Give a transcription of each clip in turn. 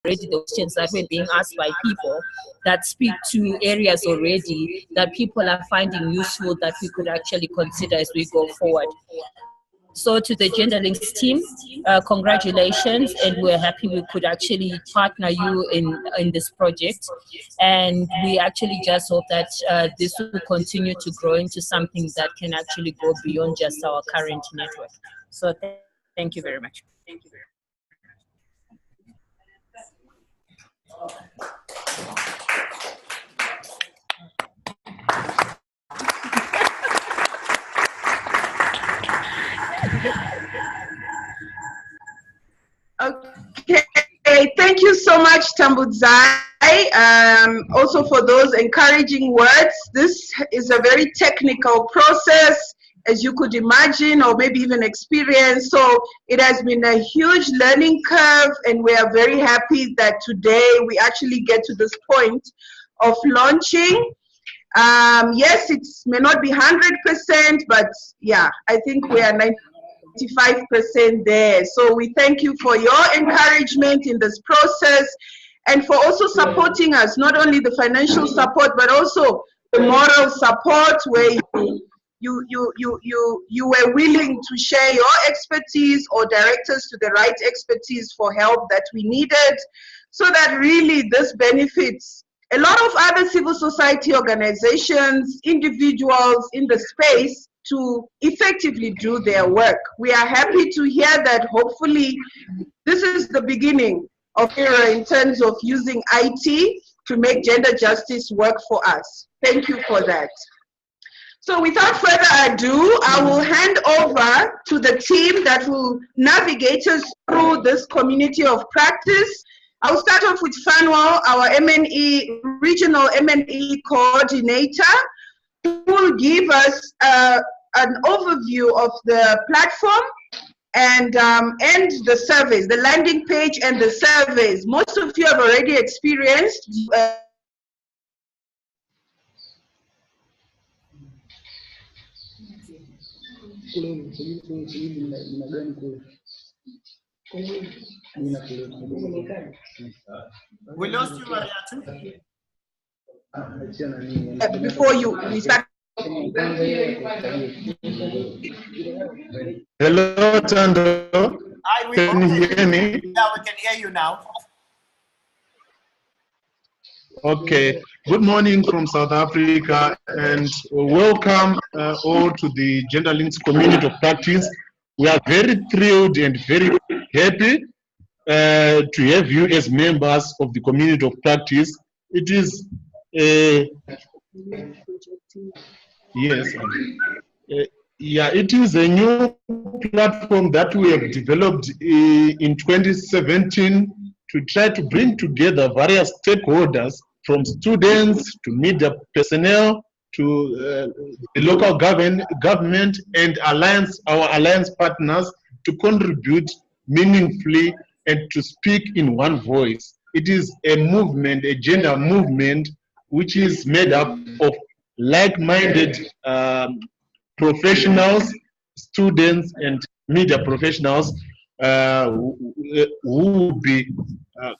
already the questions that were being asked by people that speak to areas already that people are finding useful that we could actually consider as we go forward. So to the Gender Links team, congratulations, and we're happy we could actually partner you in this project. And we actually just hope that this will continue to grow into something that can actually go beyond just our current network. So thank you very much. Thank you very Okay, thank you so much, Tambudzai. Also for those encouraging words. This is a very technical process, as you could imagine, or maybe even experience. So it has been a huge learning curve, and we are very happy that today we actually get to this point of launching. Yes, it may not be 100%, but yeah, I think we are 95% there. So we thank you for your encouragement in this process and for also supporting us, not only the financial support, but also the moral support where you were willing to share your expertise or direct us to the right expertise for help that we needed, so that really this benefits a lot of other civil society organizations, individuals in the space to effectively do their work. We are happy to hear that hopefully this is the beginning of era in terms of using IT to make gender justice work for us. Thank you for that. So without further ado, I will hand over to the team that will navigate us through this community of practice. I'll start off with Fanwell, our MNE, regional MNE coordinator, who will give us an overview of the platform and the surveys, the landing page and the surveys. Most of you have already experienced we lost you, Mariatu. Before we start. Hello, Tando. Hi, Can you hear me? Yeah, we can hear you now. Okay. Good morning from South Africa, and welcome all to the Gender Links community of practice. We are very thrilled and very happy to have you as members of the community of practice. It is it is a new platform that we have developed in 2017 to try to bring together various stakeholders, from students to media personnel to the local government and our alliance partners, to contribute meaningfully and to speak in one voice. It is a movement, a gender movement, which is made up of like-minded professionals, students, and media professionals who will be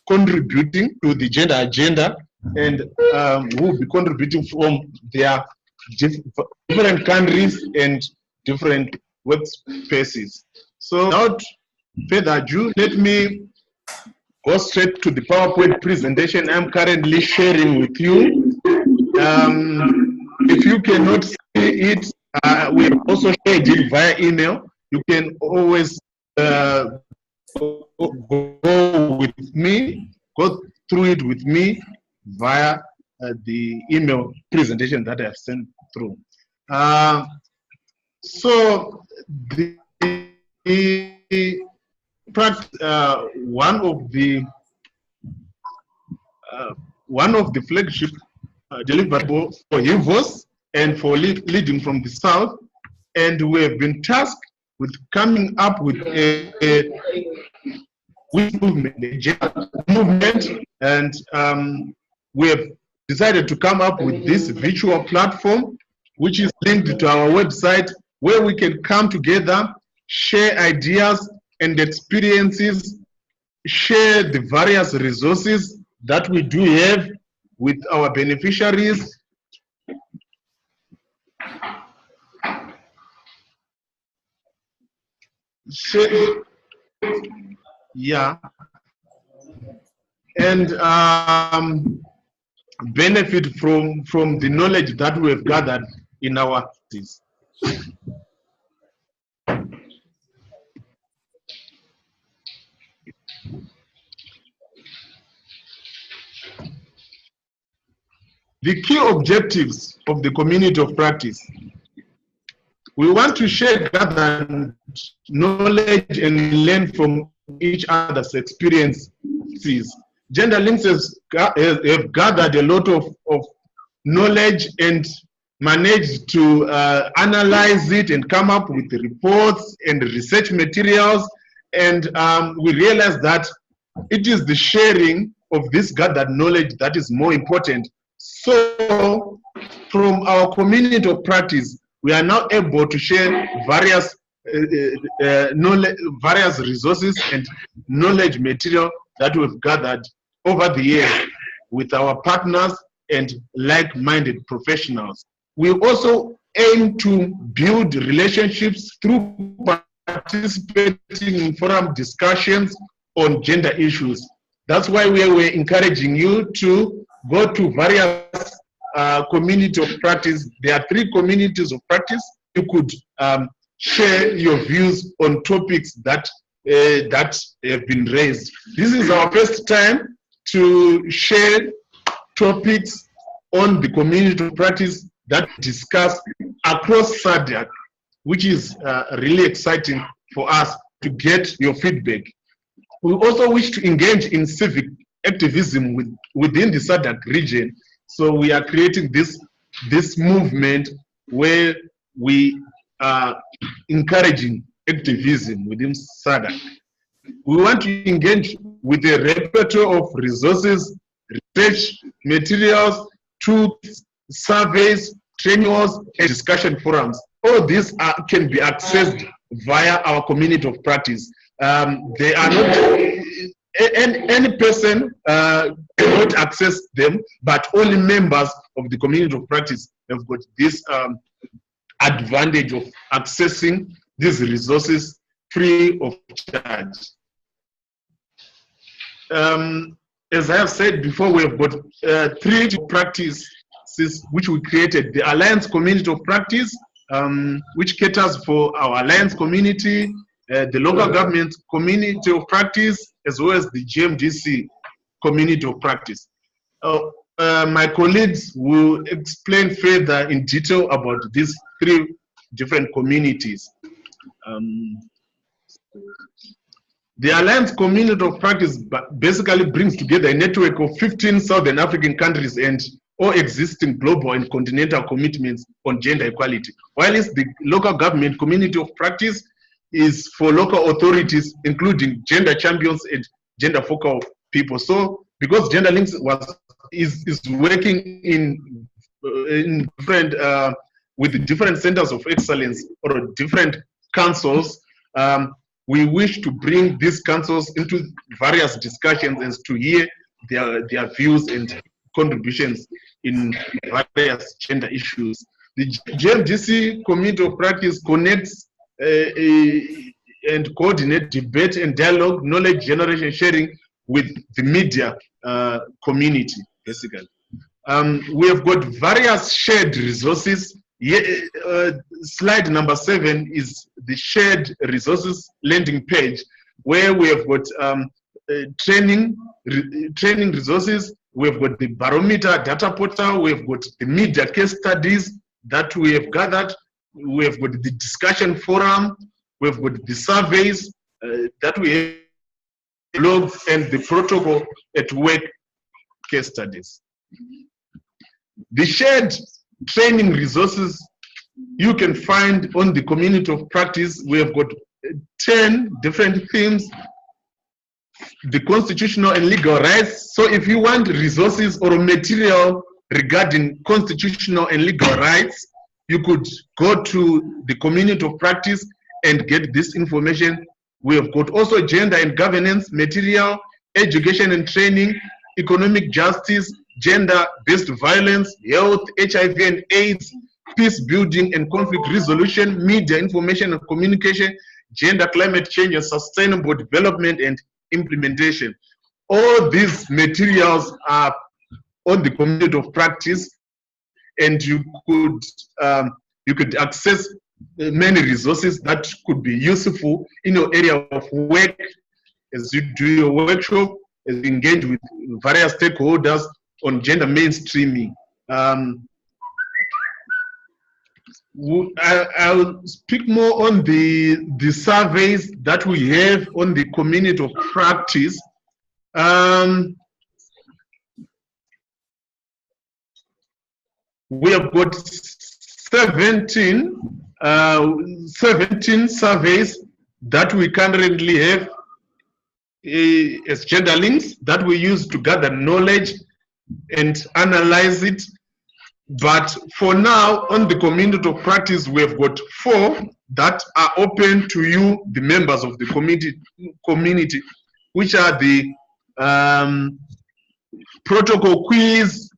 contributing to the gender agenda, and who will be contributing from their different countries and different workspaces. So without further ado, let me go straight to the PowerPoint presentation I'm currently sharing with you. If you cannot see it, we also shared it via email. You can always go through it with me via the email presentation that I have sent through. So one of the flagship deliverable for HIVOS and for leading from the South, and we have been tasked with coming up with a movement, and we have decided to come up with this virtual platform, which is linked to our website, where we can come together, share ideas and experiences share the various resources that we do have with our beneficiaries. Share, yeah, and benefit from the knowledge that we have gathered in our practice. The key objectives of the community of practice. We want to share gathered knowledge and learn from each other's experiences. Gender Links have gathered a lot of knowledge and managed to analyze it and come up with reports and research materials. And we realized that it is the sharing of this gathered knowledge that is more important. So from our community of practice, we are now able to share various knowledge, various resources and knowledge material that we've gathered over the years with our partners and like-minded professionals. We also aim to build relationships through participating in forum discussions on gender issues. That's why we were encouraging you to go to various community of practice. There are 3 communities of practice. You could share your views on topics that have been raised. This is our first time to share topics on the community of practice that discuss across SADC, which is really exciting for us to get your feedback. We also wish to engage in civic activism within the SADC region. So we are creating this movement where we are encouraging activism within SADC. We want to engage with a repertoire of resources, research materials, tools, surveys, trainings, and discussion forums. All these can be accessed via our community of practice. They are not, any person cannot access them, but only members of the community of practice have got this advantage of accessing these resources free of charge. As I have said before, we have got 3 practices which we created. The Alliance Community of Practice, which caters for our Alliance community, the local government community of practice, as well as the GMDC community of practice. My colleagues will explain further in detail about these 3 different communities. The Alliance Community of Practice basically brings together a network of 15 Southern African countries and all existing global and continental commitments on gender equality. While the local government community of practice is for local authorities, including gender champions and gender focal people. So because Gender Links is working in different with different centers of excellence or different councils, we wish to bring these councils into various discussions and to hear their views and contributions in various gender issues. The GMDC community of practice connects and coordinate debate and dialogue, knowledge generation sharing with the media community, basically. We have got various shared resources. Slide number 7 is the shared resources landing page, where we have got training resources. We have got the barometer data portal. We have got the media case studies that we have gathered. We have got the discussion forum. We have got the surveys that we have logged, and the protocol at work case studies. The shared training resources you can find on the community of practice. We have got 10 different themes. The constitutional and legal rights. So if you want resources or material regarding constitutional and legal rights, you could go to the community of practice and get this information We have got also gender and governance material, education and training, economic justice, gender-based violence, health, HIV and AIDS, peace building and conflict resolution, media, information and communication, gender, climate change and sustainable development and implementation. All these materials are on the community of practice, and you could access many resources that could be useful in your area of work as you do your workshop, as you engage with various stakeholders on gender mainstreaming. I'll speak more on the surveys that we have on the community of practice. We have got 17 surveys that we currently have as gender links that we use to gather knowledge and analyze it. But for now, on the community of practice, we have got 4 that are open to you, the members of the community, which are the protocol quiz,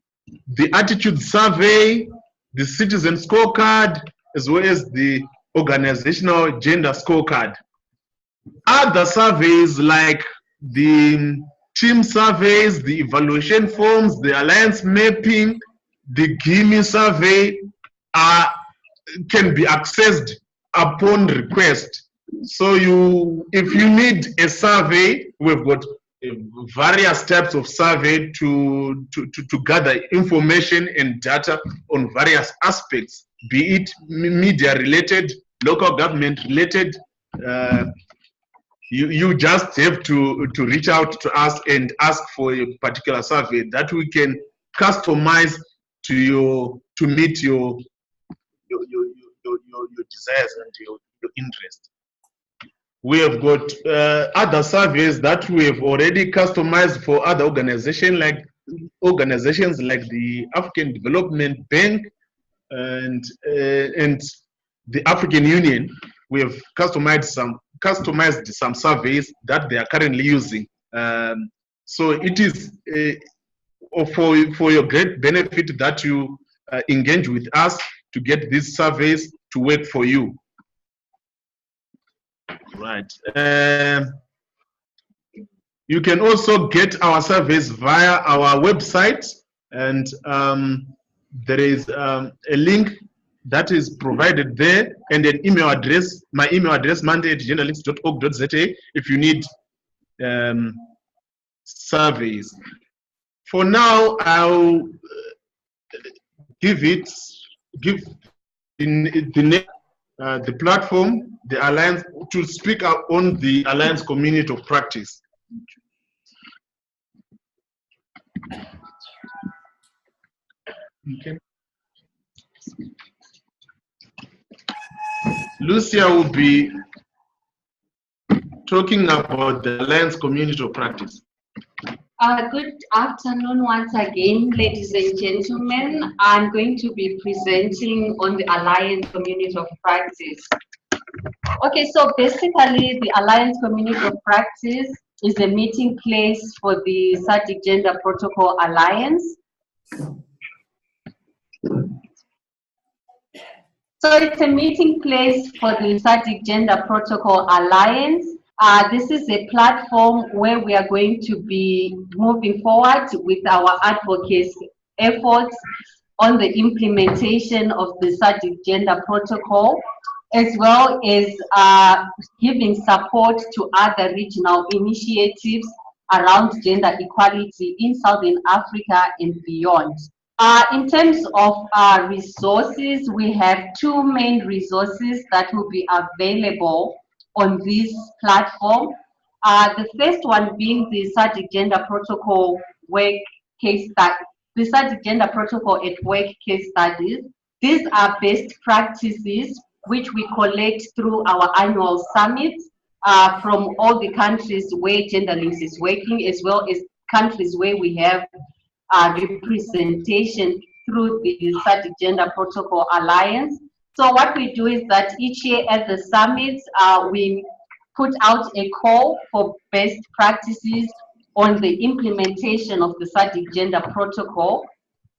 the attitude survey, the citizen scorecard, as well as the organizational gender scorecard. Other surveys like the team surveys, the evaluation forms, the alliance mapping, the GIMI survey can be accessed upon request. So if you need a survey, we've got various types of survey to gather information and data on various aspects, be it media related, local government related. You just have to reach out to us and ask for a particular survey that we can customize to meet your desires and your interest. We have got other surveys that we have already customized for other organizations like the African Development Bank and the African Union. We have customized some surveys that they are currently using. So it is for your great benefit that you engage with us to get these surveys to work for you. Right. You can also get our surveys via our website, and there is a link that is provided there, and an email address, my email address, monday@genderlinks.org.za, if you need surveys. For now, I'll give the platform, the Alliance, to speak out on the Alliance community of practice. Okay. Lucia will be talking about the Alliance community of practice. Good afternoon once again, ladies and gentlemen. I'm going to be presenting on the Alliance Community of Practice. Okay, so basically the Alliance Community of Practice is a meeting place for the SADC Gender Protocol Alliance. So it's a meeting place for the SADC Gender Protocol Alliance. This is a platform where we are going to be moving forward with our advocacy efforts on the implementation of the SADC Gender Protocol, as well as giving support to other regional initiatives around gender equality in Southern Africa and beyond. In terms of resources, we have 2 main resources that will be available on this platform. The first one being the SADC Gender Protocol work case study, the SADC Gender Protocol at Work case studies. These are best practices which we collect through our annual summits from all the countries where GenderLinks is working, as well as countries where we have representation through the SADC Gender Protocol Alliance. So what we do is that each year at the summits, we put out a call for best practices on the implementation of the SADC Gender Protocol.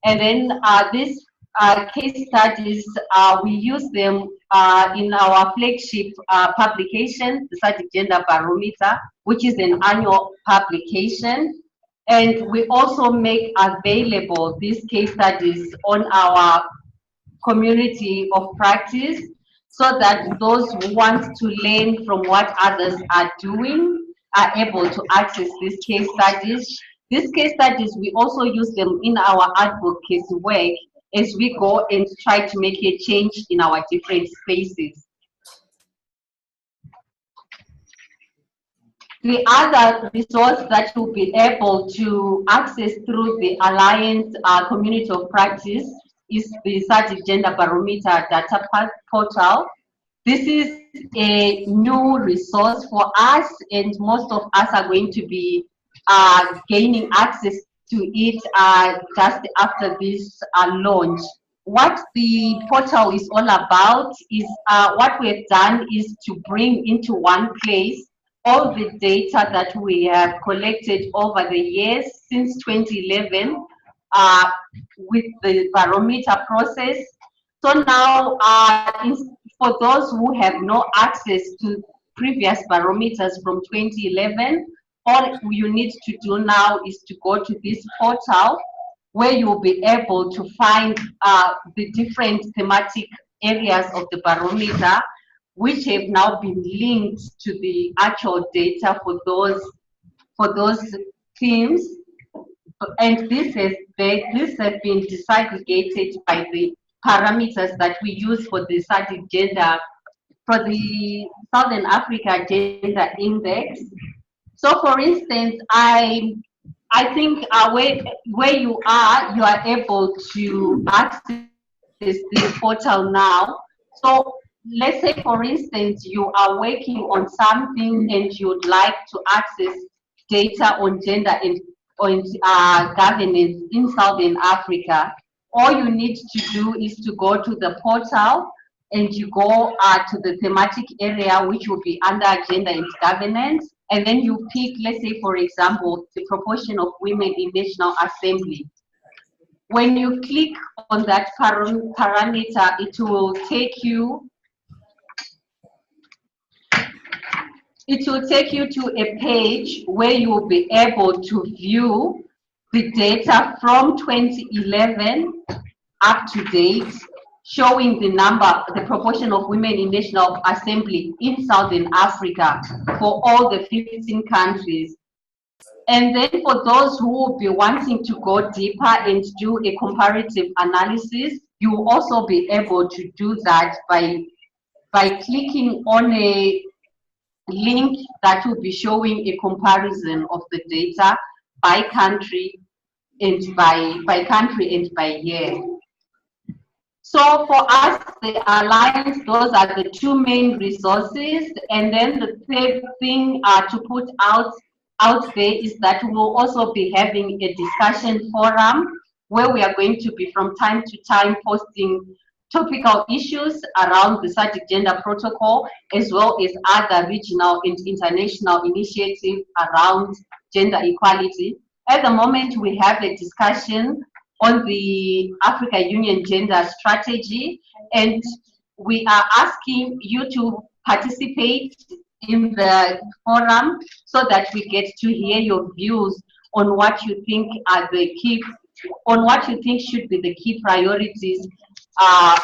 And then these case studies, we use them in our flagship publication, the SADC Gender Barometer, which is an annual publication. And we also make available these case studies on our community of practice, so that those who want to learn from what others are doing are able to access these case studies. These case studies, we also use them in our advocacy work as we go and try to make a change in our different spaces. The other resource that you'll be able to access through the Alliance Community of Practice is the SADC Gender Barometer data portal. This is a new resource for us, and most of us are going to be gaining access to it just after this launch. What the portal is all about is what we've done is to bring into one place all the data that we have collected over the years since 2011 with the barometer process. So now, for those who have no access to previous barometers from 2011, all you need to do now is to go to this portal where you'll be able to find the different thematic areas of the barometer, which have now been linked to the actual data for those themes. And this has been disaggregated by the parameters that we use for the SADC Gender, for the Southern Africa Gender Index. So for instance, I think where you are able to access this portal now. So let's say, for instance, you are working on something and you'd like to access data on gender and on governance in Southern Africa. All you need to do is to go to the portal and you go to the thematic area, which will be under gender and governance. And then you pick, let's say, for example, the proportion of women in National Assembly. When you click on that parameter, it will take you to a page where you will be able to view the data from 2011 up to date, showing the proportion of women in National Assembly in Southern Africa for all the 15 countries. And then for those who will be wanting to go deeper and do a comparative analysis, you will also be able to do that by clicking on a link that will be showing a comparison of the data by country and by year. So for us, the Alliance, those are the two main resources. And then the third thing to put out there is that we will also be having a discussion forum where we are going to be from time to time posting topical issues around the SADC Gender Protocol, as well as other regional and international initiatives around gender equality. At the moment, we have a discussion on the Africa Union Gender Strategy, and we are asking you to participate in the forum so that we get to hear your views on what you think are the key, on what you think should be the key priorities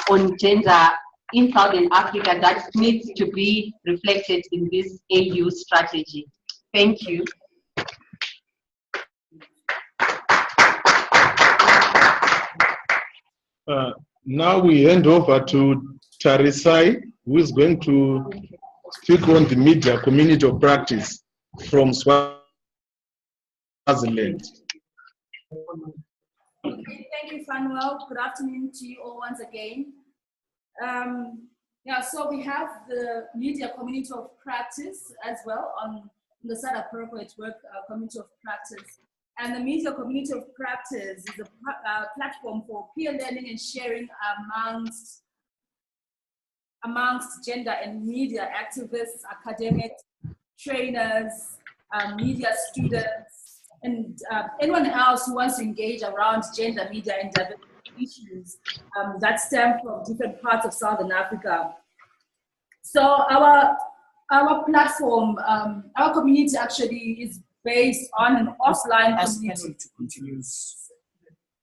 on gender in Southern Africa that needs to be reflected in this AU strategy. Thank you. Now we hand over to Tarisai, who is going to speak on the media community of practice from Swaziland. Thank you, Fanuel. Good afternoon to you all once again. So we have the media community of practice as well on the SADC Corporate Work Community of Practice. And the media community of practice is a platform for peer learning and sharing amongst gender and media activists, academics, trainers, media students, and anyone else who wants to engage around gender, media, and diversity issues that stem from different parts of Southern Africa. So our platform, our community actually is based on an offline community.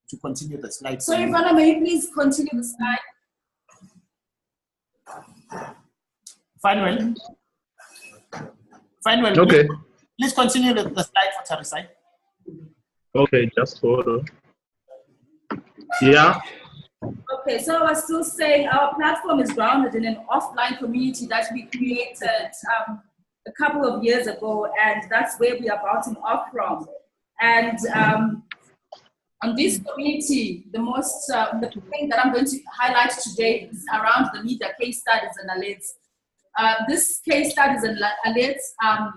To continue the slide. So Ivana, may you please continue the slide? Fanuel. Fanuel, Okay. Please continue the slide for Tarisai. Okay, just hold on. Yeah. Okay, so I was still saying our platform is grounded in an offline community that we created a couple of years ago, and that's where we are bouncing off from. And on this community, the thing that I'm going to highlight today is around the media case studies and alerts. This case studies and alerts are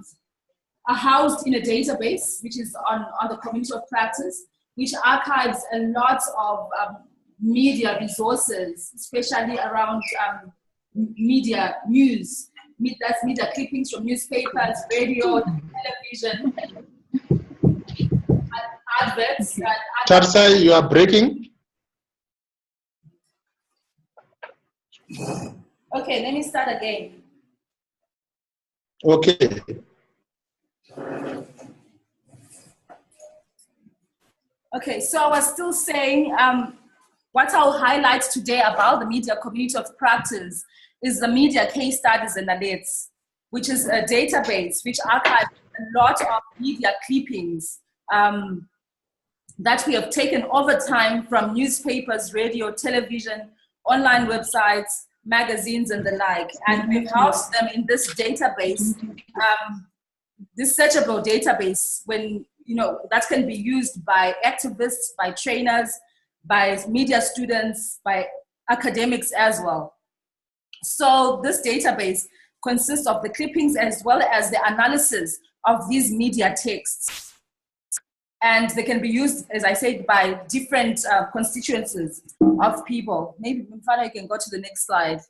housed in a database, which is on the community of practice, which archives a lot of media resources, especially around media news. That's media clippings from newspapers, radio, television, adverts. Tarisai, you are breaking. Okay, let me start again. Okay. Okay, so I was still saying what I'll highlight today about the media community of practice is the media case studies and alerts, which is a database which archives a lot of media clippings that we have taken over time from newspapers, radio, television, online websites, magazines, and the like. And we've housed them in this database, this searchable database, that can be used by activists, by trainers, by media students, by academics as well. So this database consists of the clippings as well as the analysis of these media texts. And they can be used, as I said, by different constituencies of people. Maybe, Mfana, you can go to the next slide.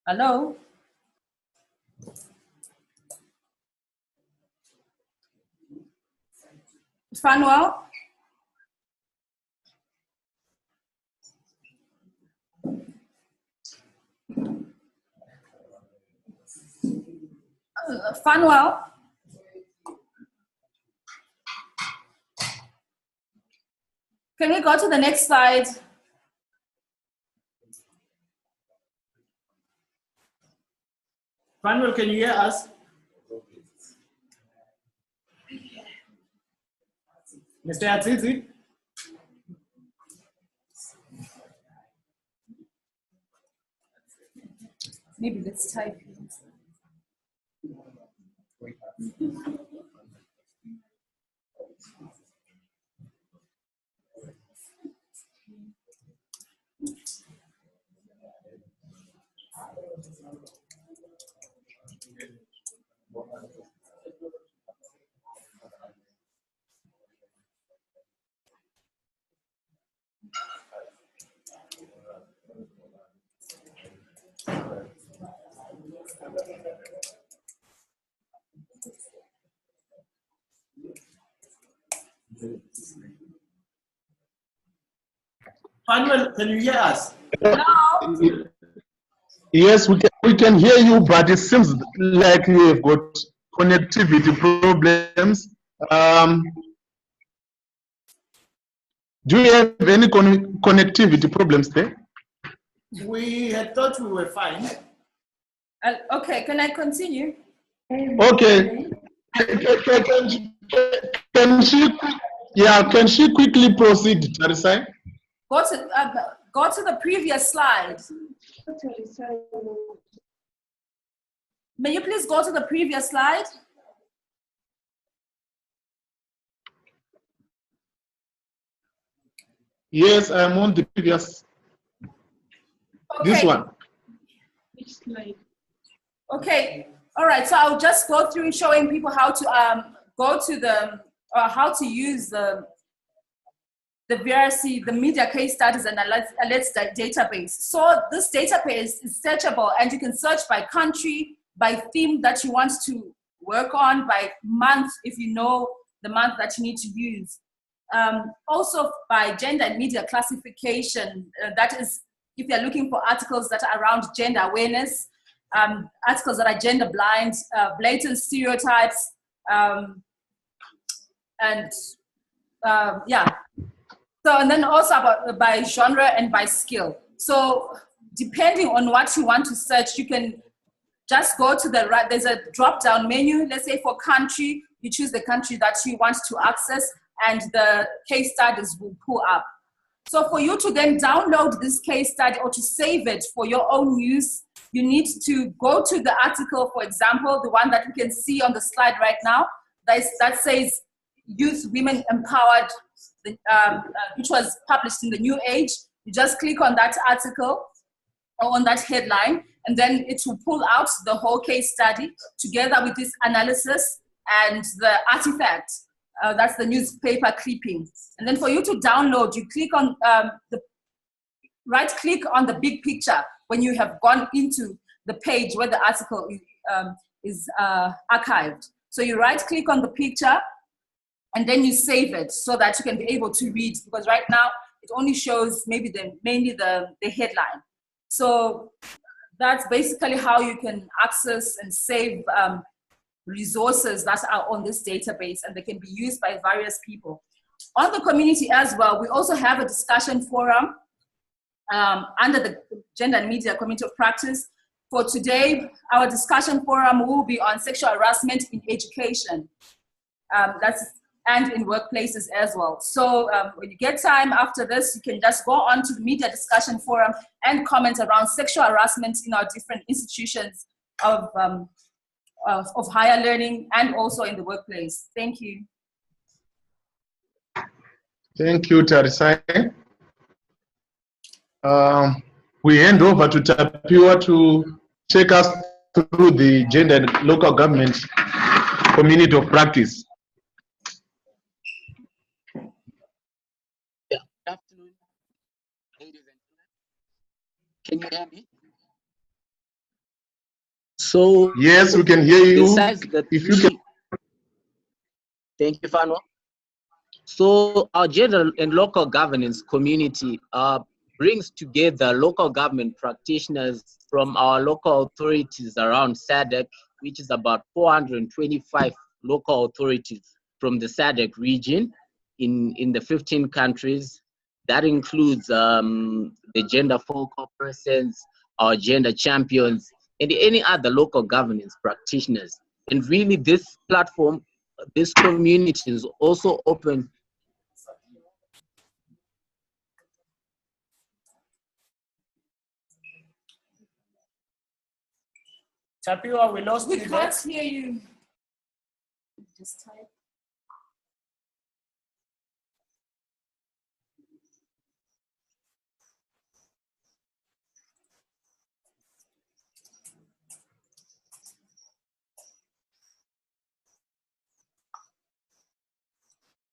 Hello? Fanuel? Fanuel? Can we go to the next slide? Fanuel, can you hear us? Mr. Azizi? Maybe let's type. Fanuel, can you hear us? Hello? Yes, we can hear you, but it seems like we have got connectivity problems. Do you have any connectivity problems there? We had thought we were fine. Okay, can I continue? Okay. Can she quickly proceed, Tarisai? Go to the previous slide. May you please go to the previous slide? Yes, I'm on the previous. Okay. This one. Which slide? Okay. All right. So I'll just go through showing people how to go to the how to use the the VRC, the Media Case Studies and Alerts database. So this database is searchable, and you can search by country, by theme that you want to work on, by month, if you know the month that you need to use. Also by gender and media classification, that is, if you're looking for articles that are around gender awareness, articles that are gender blind, blatant stereotypes, yeah. So, and then also by genre and by skill. So depending on what you want to search, you can just go to the right, there's a drop-down menu. Let's say for country, you choose the country that you want to access, and the case studies will pull up. So for you to then download this case study or to save it for your own use, you need to go to the article, for example, the one that you can see on the slide right now, that says Youth Women Empowered, which was published in the New Age. You just click on that article or on that headline, and then it will pull out the whole case study together with this analysis and the artifact. That's the newspaper clipping. And then for you to download, you click on right click on the big picture when you have gone into the page where the article is archived. So you right click on the picture, and then you save it so that you can be able to read, because right now it only shows maybe mainly the headline. So that's basically how you can access and save resources that are on this database, and they can be used by various people. On the community as well, we also have a discussion forum under the Gender and Media Community of Practice. For today, our discussion forum will be on sexual harassment in education. And in workplaces as well. So when you get time after this, you can just go on to the media discussion forum and comment around sexual harassment in our different institutions of higher learning and also in the workplace. Thank you. Thank you, Tarisai. We hand over to Tapiwa to take us through the gender and local government community of practice. Good afternoon, ladies and gentlemen. Can you hear me? So yes, we can hear you. If you can. Thank you, Fano. So our gender and local governance community brings together local government practitioners from our local authorities around SADC, which is about 425 local authorities from the SADC region in the 15 countries. That includes the gender focal persons, our gender champions, and any other local governance practitioners. And really this platform, this community is also open. Tapiwa, we lost you. We can't hear you. Just type.